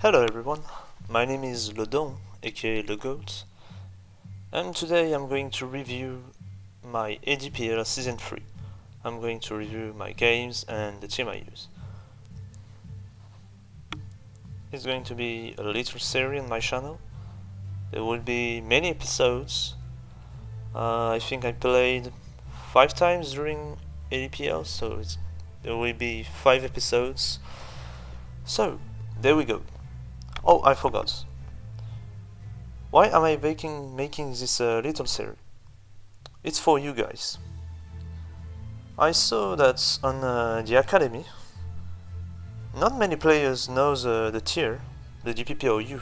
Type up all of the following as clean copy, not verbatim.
Hello everyone, my name is Rotom, aka the Goat, and today I'm going to review my ADPL Season 3. I'm going to review my games and the team I use. It's going to be a little series on my channel. There will be many episodes. I think I played 5 times during ADPL, so there will be 5 episodes. So, there we go. Oh, I forgot. Why am I making this little series? It's for you guys. I saw that on the academy, not many players know the tier, the DPP OU,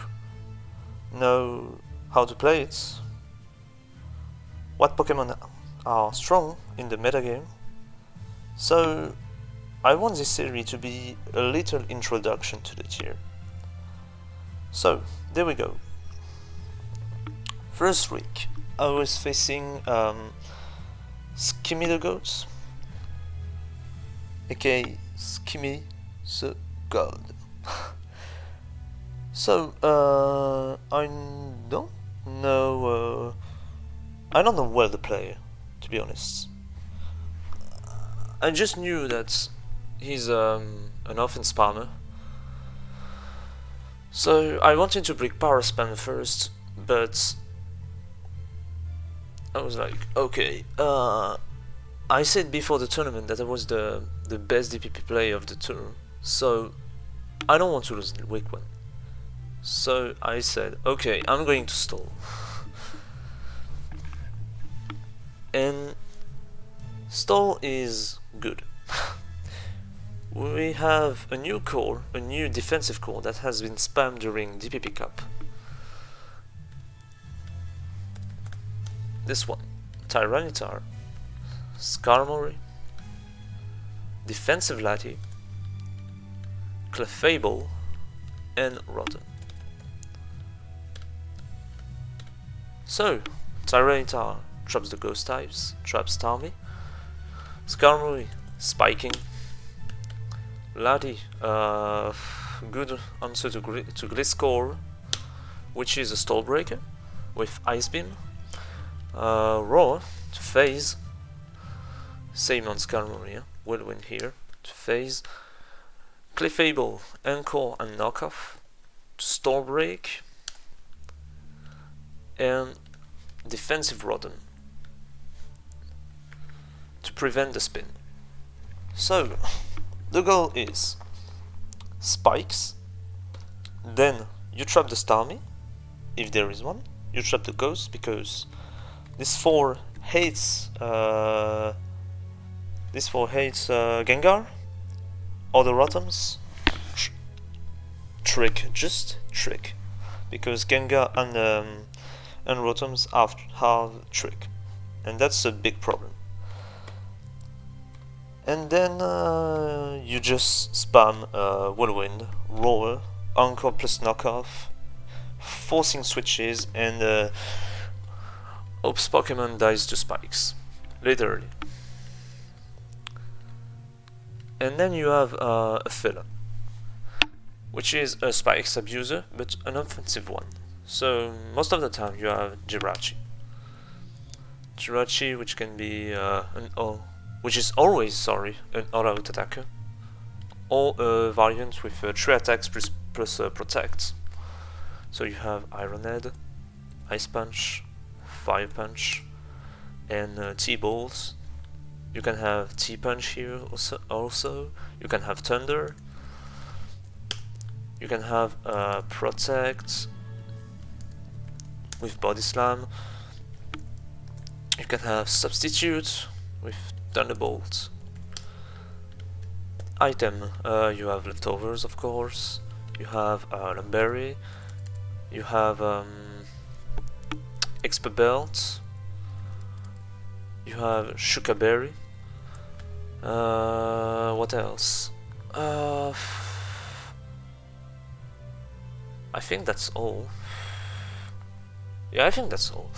know how to play it, what Pokemon are strong in the metagame. So I want this series to be a little introduction to the tier. So, there we go. First week, I was facing Skimmythegoat, aka Skimmythegoat. So, I don't know well the player, to be honest. I just knew that he's an offense spammer. So I wanted to break power spam first, but I was like, okay, I said before the tournament that I was the best DPP player of the tour, so I don't want to lose week 1. So I said, okay, I'm going to stall. And stall is good. We have a new core, a new defensive core that has been spammed during DPP Cup. This one, Tyranitar, Skarmory, Defensive Lati, Clefable, and rotom. So, Tyranitar traps the ghost types, traps Starmie, Skarmory spiking, Lati, good answer to Gliscor, which is a stall breaker with Ice Beam. Roar to phase, same on Skarmory, will win here, to phase. Clefable, Encore and Knockoff, to stall break, and defensive rotom to prevent the spin. So, the goal is spikes, then you trap the Starmie, if there is one, you trap the ghost because this 4 hates Gengar or the rotoms. Just trick, because Gengar and rotoms have trick, and that's a big problem. And then you just spam Whirlwind, Roar, Encore plus Knockoff, forcing switches, and hopes Pokemon dies to spikes, literally. And then you have a filler, which is a spikes abuser, but an offensive one. So most of the time you have Jirachi, which can be which is always, an all-out attacker, or a variant with 3 attacks plus protect. So you have Iron Head, Ice Punch, Fire Punch, and T-Balls. You can have T-Punch here also. You can have Thunder. You can have Protect with Body Slam. You can have Substitute with Thunderbolt. Item, you have Leftovers, of course. You have Lumberry. You have Expa Belt. You have Shuka Berry. What else? I think that's all. Yeah, I think that's all.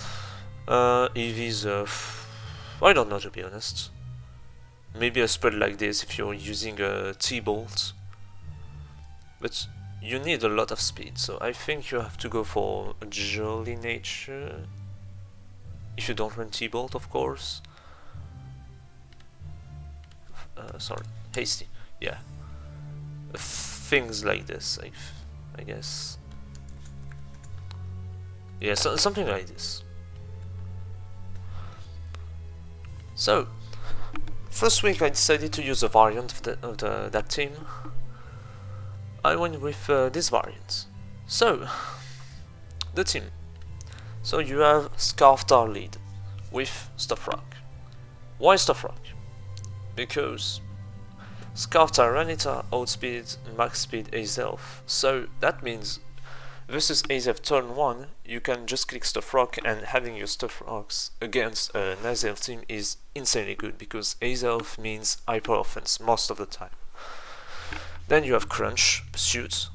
EVs, I don't know, to be honest. Maybe a spread like this if you're using a T-Bolt. But you need a lot of speed, so I think you have to go for a jolly nature. If you don't run T-Bolt, of course. Sorry, hasty. Yeah, things like this. I guess. Yeah, something like this. So, first week I decided to use a variant of that team. I went with this variant. So, the team. So you have Skimmythegoat lead with Stuff Rock. Why Stuff Rock? Because Adamant Tyranitar outspeed max speed Azelf. So that means versus Azelf turn 1, you can just click Stuff Rock, and having your Stuff Rocks against an Azelf team is insanely good, because Azelf means hyper offense most of the time. Then you have Crunch, Pursuit,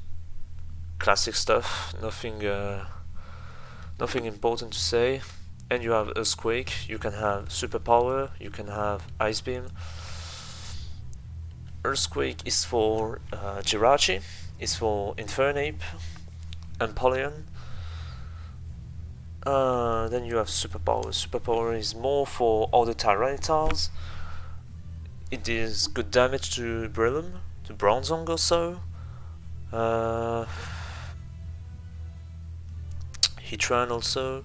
classic stuff, nothing important to say. And you have Earthquake, you can have Superpower, you can have Ice Beam. Earthquake is for Jirachi, is for Infernape, Empoleon. Then you have Superpower. Superpower is more for all the Tyranitars. It is good damage to Breloom, to Bronzong or so. Heatran also.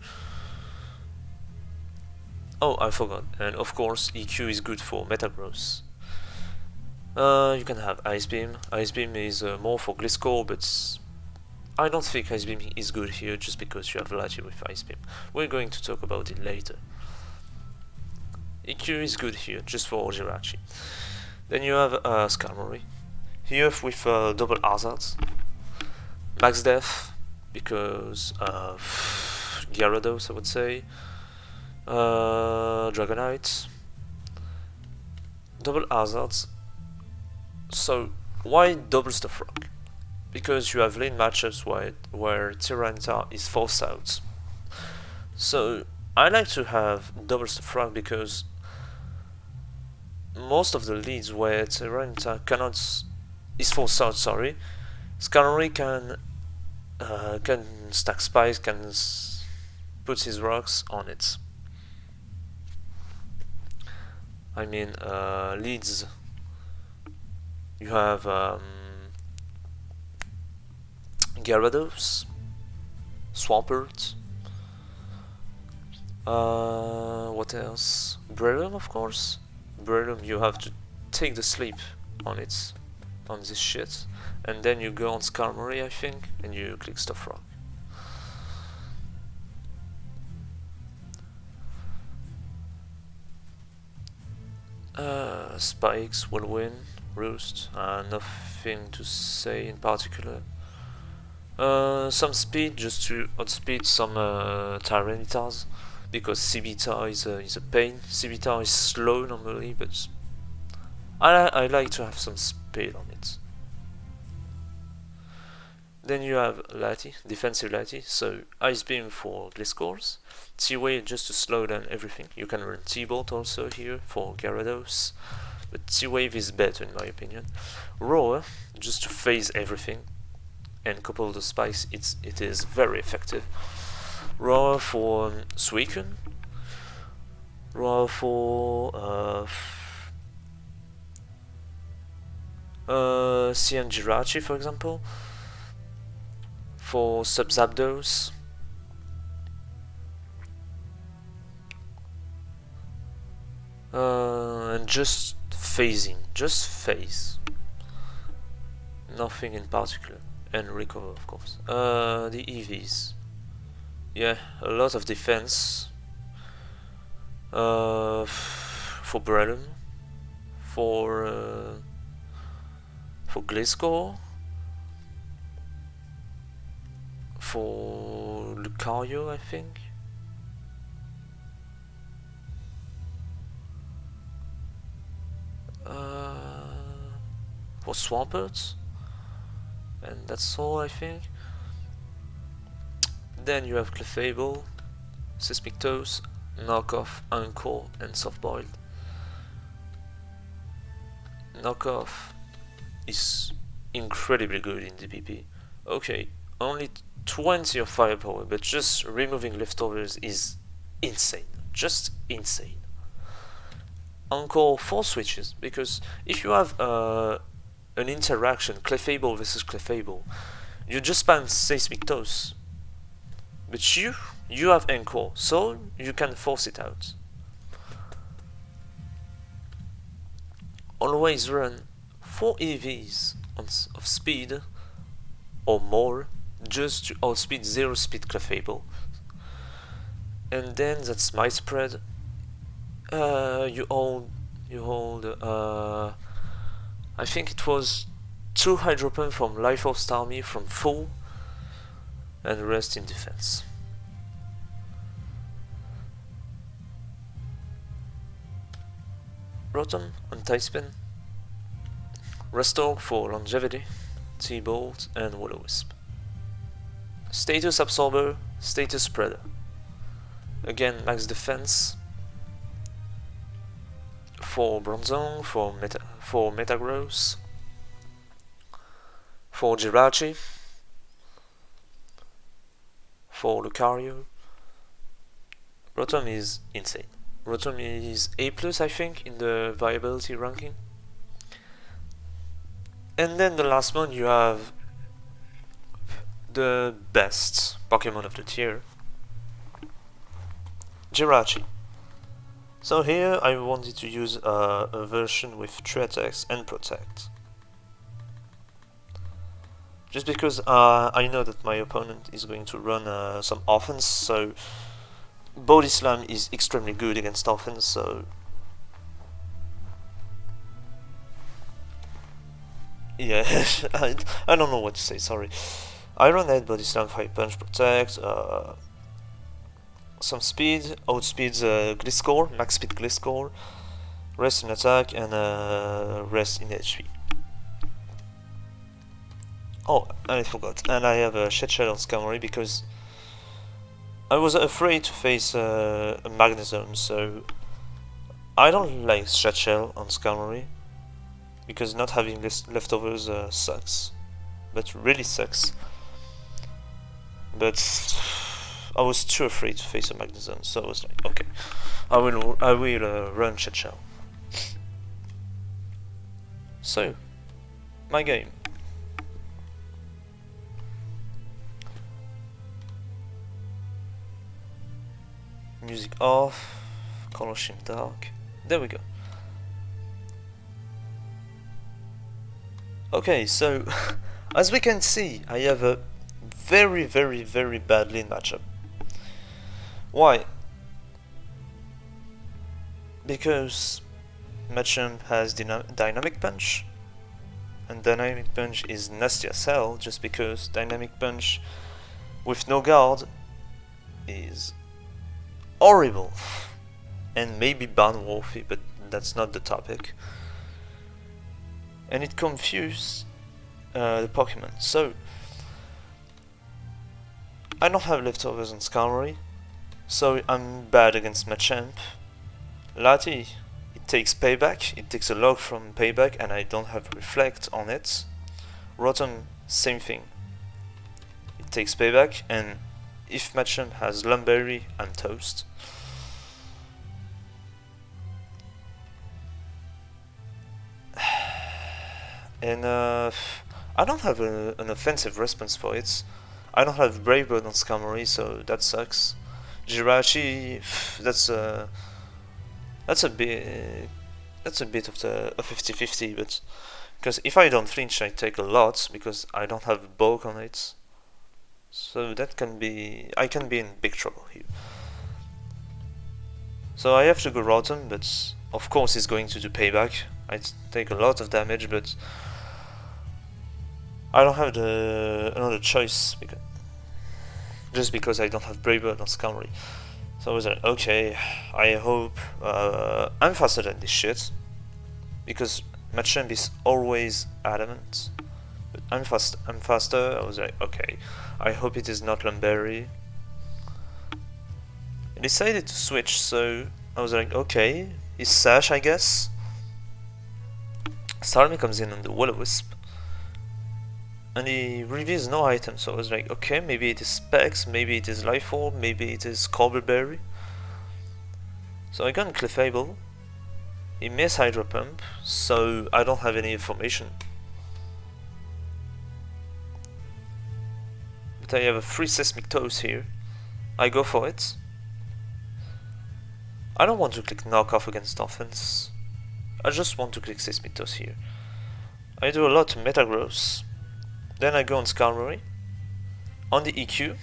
Oh, I forgot. And of course, EQ is good for Metagross. You can have Ice Beam. Ice Beam is more for Gliscor, but I don't think Ice Beam is good here just because you have Lati with Ice Beam. We're going to talk about it later. EQ is good here just for Jirachi. Then you have Skarmory. Here with double hazards. Max Def, because Gyarados, I would say. Dragonite. Double hazards. So, why double Stuff Rock? Because you have lane matchups where Tyranitar is forced out. So, I like to have double Stuff Rock because most of the leads where Tyranitar is forced out, Skarmory can stack spikes, can put his rocks on it. I mean, leads. You have Gyarados, Swampert. What else? Breloom, of course. Breloom, you have to take the sleep on it, on this shit, and then you go on Skarmory, I think, and you click Stuff Rock. Spikes will win. Roost, nothing to say in particular. Some speed just to outspeed some Tyranitars, because Cibita is a pain. Cibita is slow normally, but I like to have some speed on it. Then you have Lati, defensive Lati, so Ice Beam for Gliscors, T-Wave just to slow down everything. You can run T-Bolt also here for Gyarados, but T-Wave is better in my opinion. Roar, just to phase everything, and couple the spikes, it is very effective. Roar for Suicune, Roar for CN Jirachi, for example, for Sub-Zapdos, and just phasing, just phase, nothing in particular, and recover of course. The EVs, yeah, a lot of defense for Breloom, for Gliscor, for Lucario, I think. For Swampert, and that's all I think. Then you have Clefable, Seismic Toes, Knockoff, Encore, and Softboiled. Knockoff is incredibly good in DPP. Okay, only 20 of firepower, but just removing leftovers is insane. Just insane. Encore 4 switches, because if you have an interaction, Clefable versus Clefable, you just spam Seismic Toss. But you have Encore, so you can force it out. Always run 4 EVs of speed or more, just to outspeed 0 speed Clefable. And then that's my spread. You hold I think it was 2 Hydropump from Life of Starmie from full, and rest in defense. Rotom, Anti-Spin, Restore for longevity, T-Bolt, and Will-O-Wisp. Status Absorber, Status Spreader. Again, max defense for Bronzong, for Metagross, for Jirachi, for Lucario. Rotom is insane. Rotom is A+, I think, in the viability ranking. And then the last one, you have the best Pokemon of the tier, Jirachi. So here I wanted to use a version with 3 attacks and Protect. Just because I know that my opponent is going to run some offense, so Body Slam is extremely good against offense, so yeah, I don't know what to say, sorry. I run that Body Slam, Fire Punch, Protect, some speed, outspeeds Gliscor, max speed Gliscor, rest in attack, and rest in HP. Oh, and I forgot, and I have a Shell on Skarmory because I was afraid to face a Magnezone, so I don't like Shell on Skarmory because not having leftovers sucks, but really sucks. But I was too afraid to face a Magnezone, so I was like, okay, I will run Shell. So, my game. Music off, color scheme dark. There we go. Okay, so as we can see, I have a very bad lead matchup. Why? Because Machamp has Dynamic Punch, and Dynamic Punch is nasty as hell, just because Dynamic Punch with no guard is horrible and maybe ban worthy, but that's not the topic. And it confused the Pokemon. So I don't have leftovers on Skarmory, so I'm bad against Machamp. Lati, it takes Payback, it takes a log from Payback, and I don't have Reflect on it. Rotom, same thing. It takes Payback, and if Machamp has Lumberry, I'm toast. And I don't have an offensive response for it. I don't have Brave Bird on Skarmory, so that sucks. Jirachi, that's a bit of a 50-50, but because if I don't flinch, I take a lot because I don't have bulk on it. So that can be, I can be in big trouble here. So I have to go Rotom, but of course it's going to do Payback. I take a lot of damage, but I don't have another choice just because I don't have Brave Bird on Skarmory. So I was like, okay, I hope I'm faster than this shit, because Machamp is always adamant, but I'm faster. I was like, okay, I hope it is not Lumberry. I decided to switch, so I was like, okay, it's Sash, I guess. Starmie comes in on the Will-O-Wisp. and he reveals no item, so I was like, okay, maybe it is Specs, maybe it is Life Orb, maybe it is Cobbleberry. So I got Clefable, he missed Hydro Pump, so I don't have any information. But I have a free Seismic Toes here. I go for it. I don't want to click Knockoff against offense. I just want to click Seismic Toes here. I do a lot of Metagross. Then I go on Skarmory. On the EQ.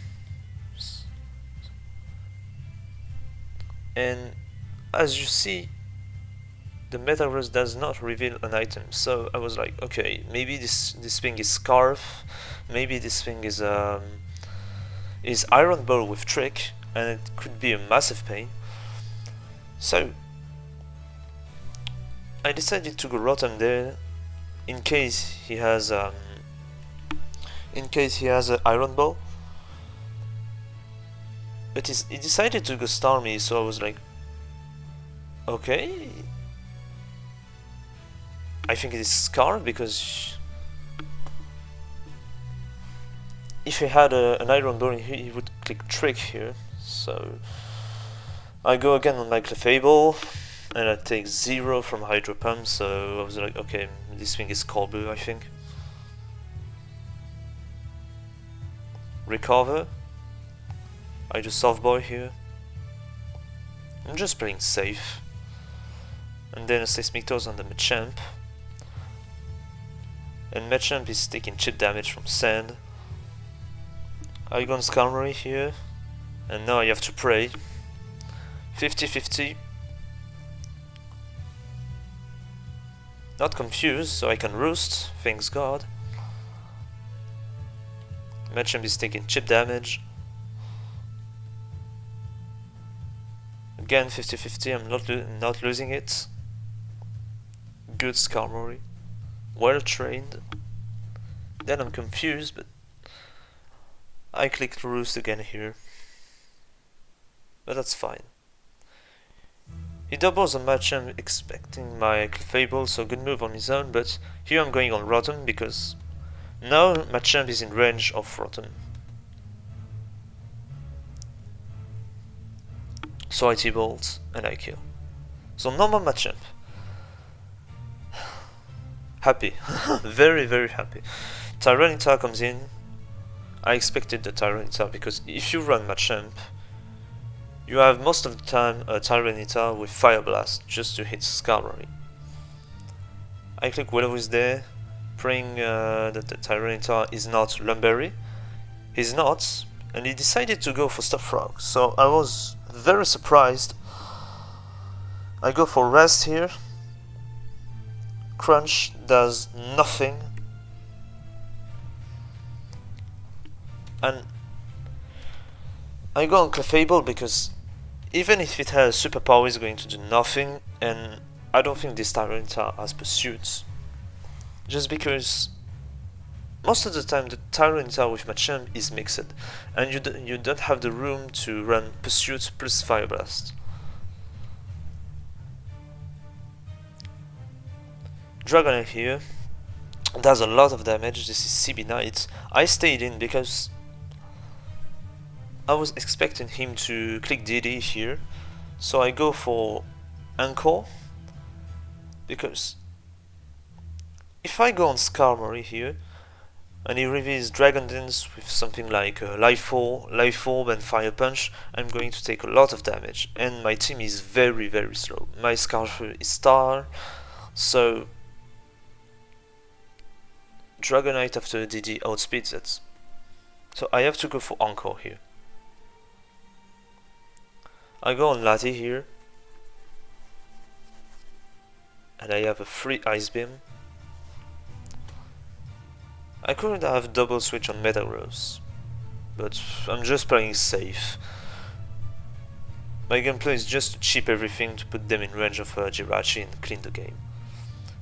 And as you see, the Metagross does not reveal an item. So I was like, okay, maybe this thing is Scarf. Maybe this thing is Iron Ball with Trick, and it could be a massive pain. So I decided to go Rotom there in case he has an Iron Ball. But he decided to go Starmie, so I was like, okay, I think it is Scar, because if he had an Iron Ball, he would click Trick here. So I go again on my Clefable, and I take 0 from Hydro Pump, so I was like, okay, this thing is Colbu, I think. Recover. I do Soft Boy here. I'm just playing safe. And then a Seismic Toes on the Machamp. And Machamp is taking chip damage from Sand. I go on Skarmory here. And now I have to pray. 50-50. Not confused, so I can Roost, thanks God. Machamp is taking chip damage. Again 50-50, I'm not losing it. Good Skarmory. Well trained. Then I'm confused, but I clicked Roost again here. But that's fine. He doubles on Machamp, expecting my Clefable, so good move on his own, but here I'm going on Rotom because now Machamp is in range of Rotom. So I T-Bolt and I kill. So normal Machamp. Happy. Very, very happy. Tyranitar comes in. I expected the Tyranitar because if you run Machamp, you have most of the time a Tyranitar with Fire Blast just to hit Skarmory. I click Willow is there, praying that the Tyranitar is not Lumberry. He's not, and he decided to go for Stuff Frog, so I was very surprised. I go for Rest here. Crunch does nothing. And I go on Clefable because even if it has superpower, it's going to do nothing, and I don't think this Tyranitar has Pursuit. Just because most of the time the Tyranitar with Machamp is mixed, and you don't have the room to run Pursuit plus Fire Blast. Dragonite here does a lot of damage. This is CB Knight. I stayed in because I was expecting him to click DD here, so I go for Encore, because if I go on Skarmory here and he reveals Dragon Dance with something like Life Orb and Fire Punch, I'm going to take a lot of damage, and my team is very, very slow. My Scarfer is Star, so Dragonite after DD outspeeds it. So I have to go for Encore here. I go on Lati here, and I have a free Ice Beam. I could have double switch on Metagross, but I'm just playing safe. My gameplay is just to chip everything to put them in range of Jirachi and clean the game.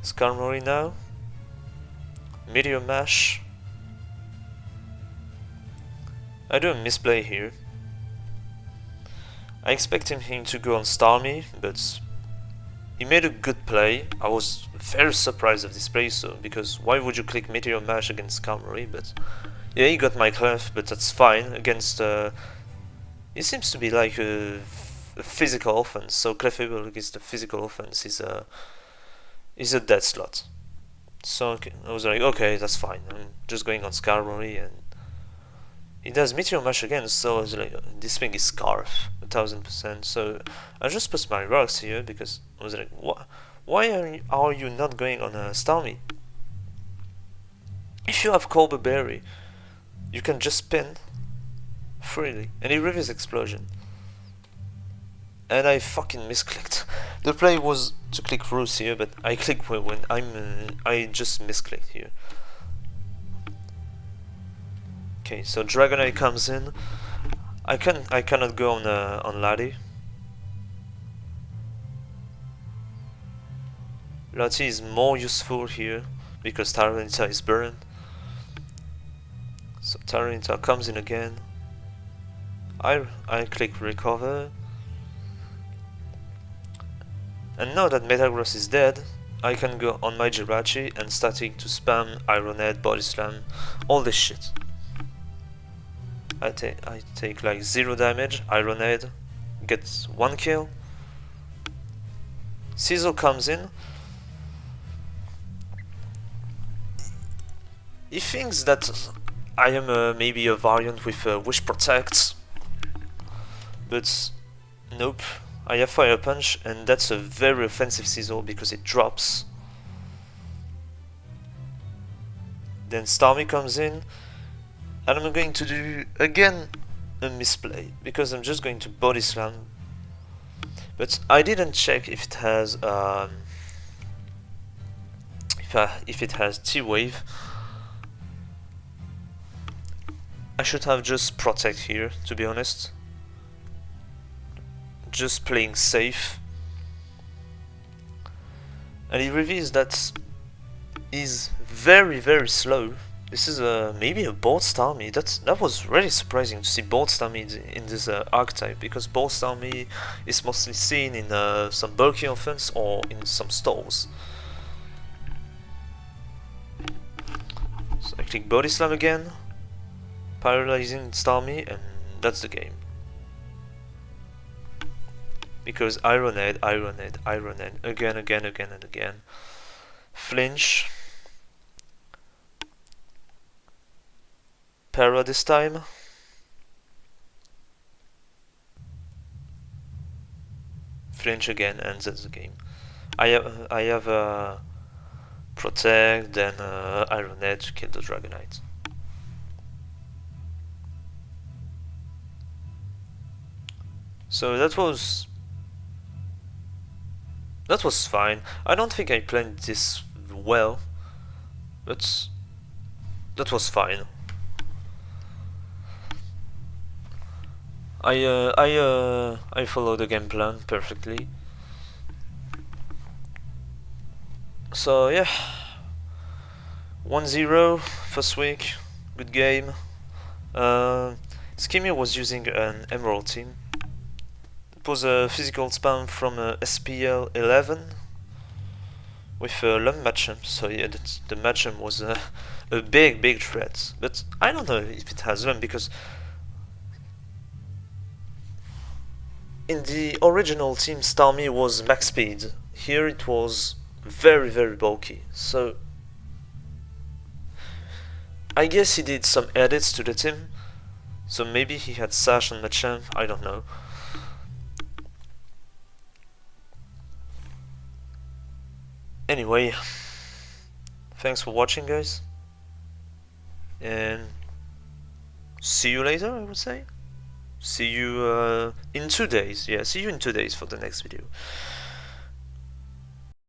Skarmory now. Meteor Mash. I do a misplay here. I expected him to go on Starmie, but he made a good play. I was very surprised of this play, so because why would you click Meteor Mash against Cavalry? But yeah, he got my Clef, but that's fine against. It seems to be like a physical offense, so Clefable against the physical offense is a dead slot. So okay, I was like, okay, that's fine. I'm just going on Cavalry, and he does Meteor Mash again. So I was like, this thing is Scarf, 1000%. So I just put my rocks here because I was like, what? Why are you not going on a Starmie? If you have Colbur Berry, you can just spin freely, and he reveals Explosion. And I fucking misclicked. The play was to click Roost here, but I click when I just misclicked here. Okay, so Dragonite comes in. I cannot go on Lati. Lati is more useful here because Tyranitar is burned. So Tyranitar comes in again. I click Recover. And now that Metagross is dead, I can go on my Jirachi and starting to spam Iron Head, Body Slam, all this shit. I take like 0 damage, Iron Head gets 1 kill. Sizzle comes in. He thinks that I am maybe a variant with Wish Protect, but nope. I have Fire Punch, and that's a very offensive Sizzle because it drops. Then Starmie comes in, and I'm going to do again a misplay because I'm just going to Body Slam. But I didn't check if it has if it has T-Wave. I should have just Protect here, to be honest. Just playing safe. And he reveals that he's very slow. This is maybe a Bolt Starmie. That was really surprising to see Bolt Starmie in this archetype, because Bolt Starmie is mostly seen in some bulky offense or in some stalls. So I click Body Slam again, paralyzing Starmie, and that's the game. Because Iron Head, again and again. Flinch. Para this time. Flinch again, and that's the game. I have Protect, then Iron Head to kill the Dragonite. So that was fine. I don't think I planned this well, but that was fine. I followed the game plan perfectly. So yeah, 1-0 first week, good game. Skimmy was using an Emerald team. It was a physical spam from SPL 11 with Lum Matcham, so yeah, the Matcham was a big threat. But I don't know if it has Lum, because in the original team Starmie was max speed. Here it was very bulky, so I guess he did some edits to the team, so maybe he had Sash on Machamp, I don't know. Anyway, thanks for watching, guys, and see you later, I would say. See you in 2 days. Yeah, see you in 2 days for the next video.